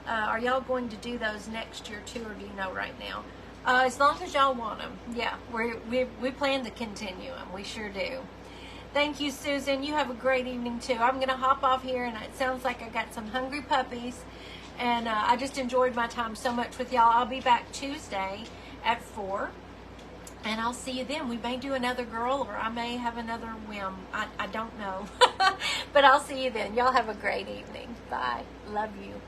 Are y'all going to do those next year too, or do you know right now? As long as y'all want them. Yeah, we plan to continue them. We sure do. Thank you, Susan. You have a great evening too. I'm going to hop off here, and it sounds like I got some hungry puppies. And I just enjoyed my time so much with y'all. I'll be back Tuesday at 4. And I'll see you then. We may do another girl, or I may have another whim. I don't know. But I'll see you then. Y'all have a great evening. Bye. Love you.